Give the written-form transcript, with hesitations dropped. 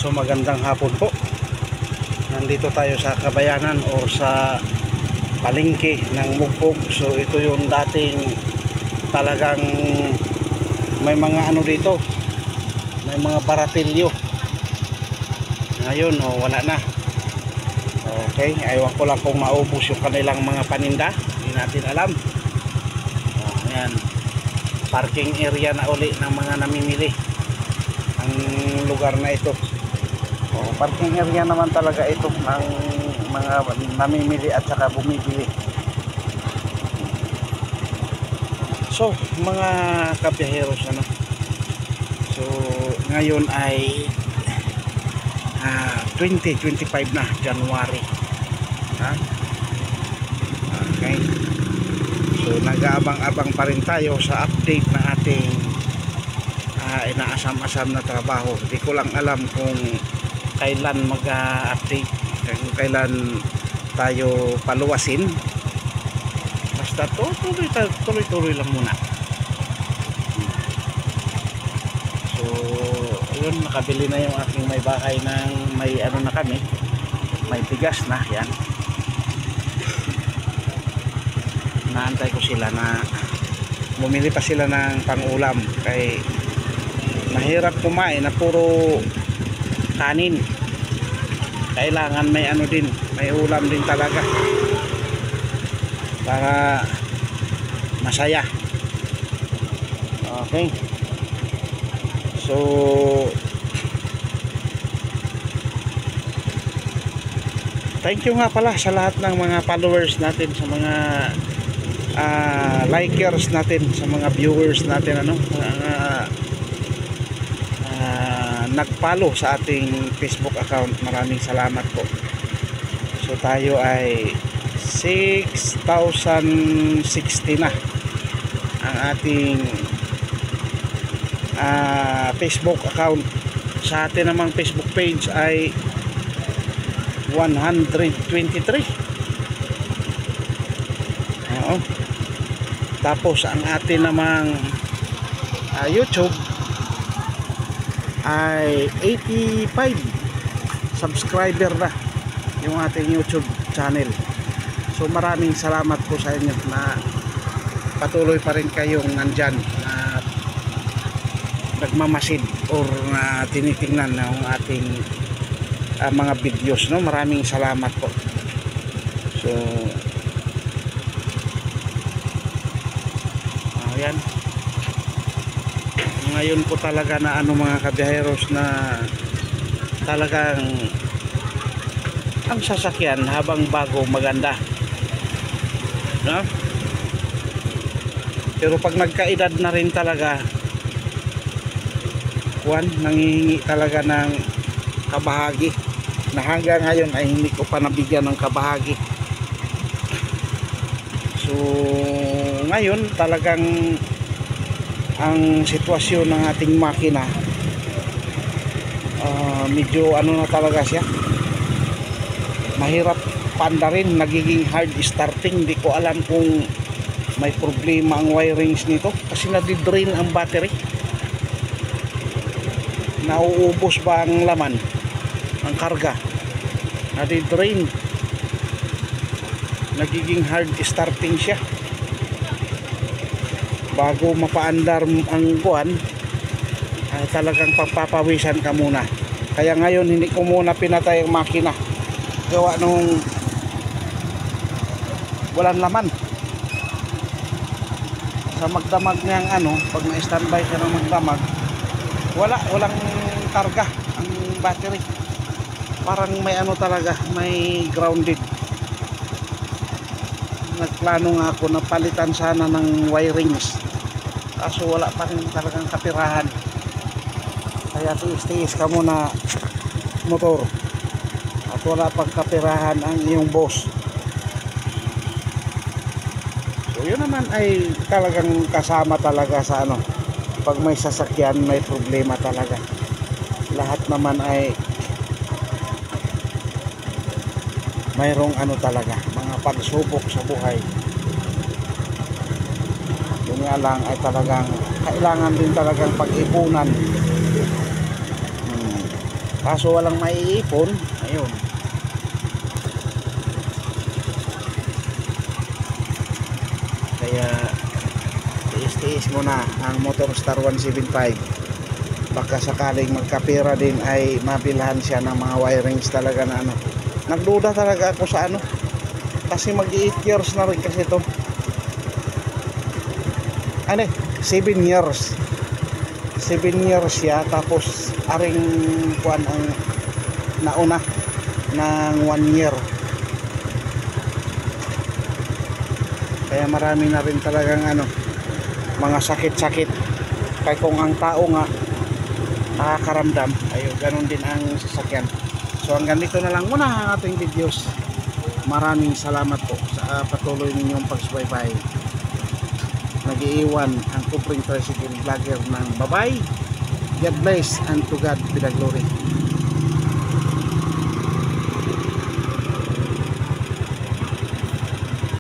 So magandang hapon po. Nandito tayo sa Kabayanan o sa palengke ng Mugpog. So ito yung dating talagang may mga ano dito, may mga baratilyo. Ngayon wala na. Okay, aywan ko lang kung maubos yung kanilang mga paninda, hindi natin alam. Ayan, parking area na uli ng mga namimili ang lugar na ito. Parking area naman talaga ito ng mga namimili at saka bumibili. So mga kabiyaheros, so ngayon ay 2025 na January. Okay, so nag-aabang-abang pa rin tayo sa update na ating inaasam-asam na trabaho. Hindi ko lang alam kung kailan mag-update, kailan tayo paluwasin. Basta tuloy-tuloy lang muna. So yun, nakabili na yung aking may bahay ng may ano na kami, may bigas na yan. Naantay ko sila na bumili pa sila ng pang-ulam, kay mahirap kumain na puro kanin. Kailangan may ano din, may ulam din talaga para masaya. Okay, so thank you nga pala sa lahat ng mga followers natin, sa mga likers natin, sa mga viewers natin, nag-follow sa ating Facebook account. Maraming salamat po. So tayo ay 6,060 na ang ating Facebook account. Sa atin namang Facebook page ay 123. Oo. Tapos ang atin namang YouTube ay 85 subscriber na yung ating YouTube channel. So maraming salamat po sa inyo na patuloy pa rin kayong nandyan, na nagmamasid or na tinitingnan ng ating mga videos, Maraming salamat po. So ayan, ngayon po talaga na mga kabiyaheros, na talagang ang sasakyan habang bago maganda, pero pag nagkaedad na rin talaga, nangihingi talaga ng kabahagi, na hanggang ngayon ay hindi ko pa nabigyan ng kabahagi. So ngayon talagang ang sitwasyon ng ating makina, medyo na talaga siya, mahirap paandarin, nagiging hard starting. Hindi ko alam kung may problema ang wirings nito, kasi nadidrain ang battery. Nauubos ba ang laman, ang karga, nadidrain, nagiging hard starting siya. Bago mapaandar ang kuwan, ay talagang pagpapawisan ka muna. Kaya ngayon hindi ko muna pinatay ang makina, gawa nung walang laman. Sa magdamag niyang pag na-standby siya ng magdamag, walang karga ang battery. Parang may talaga, may grounded. Nagplano nga ako na palitan sana ng wirings, kaso wala pa rin talagang kapirahan. Kaya tiis-tiis ka muna motor at wala pang kapirahan ang iyong boss. So yun naman ay talagang kasama talaga sa pag may sasakyan, may problema talaga. Lahat naman ay mayroong talaga, mga pagsubok sa buhay. Yun nga lang ay talagang kailangan din talagang pag-ipunan. kaso walang maiipon. Ayun, kaya tiis-tiis muna ang Motorstar 175. Baka sakaling magkapira din ay mabilhan siya ng mga wirings talaga na ano. Nagduda talaga ako sa ano, kasi mag 8 years na rin kasi ito. Ano, 7 years 7 years siya, tapos aring kuan ang nauna ng 1 year. Kaya marami na rin talagang ano, mga sakit-sakit. Kaya kung ang tao nga nakakaramdam, ayun, ganun din ang sasakyan. So hanggang dito na lang muna ang ating videos. Maraming salamat po sa patuloy ninyong pagsubaybay. Nag-iiwan ang Kupring Tricycle Vlogger ng bye-bye. God bless and to God be the glory.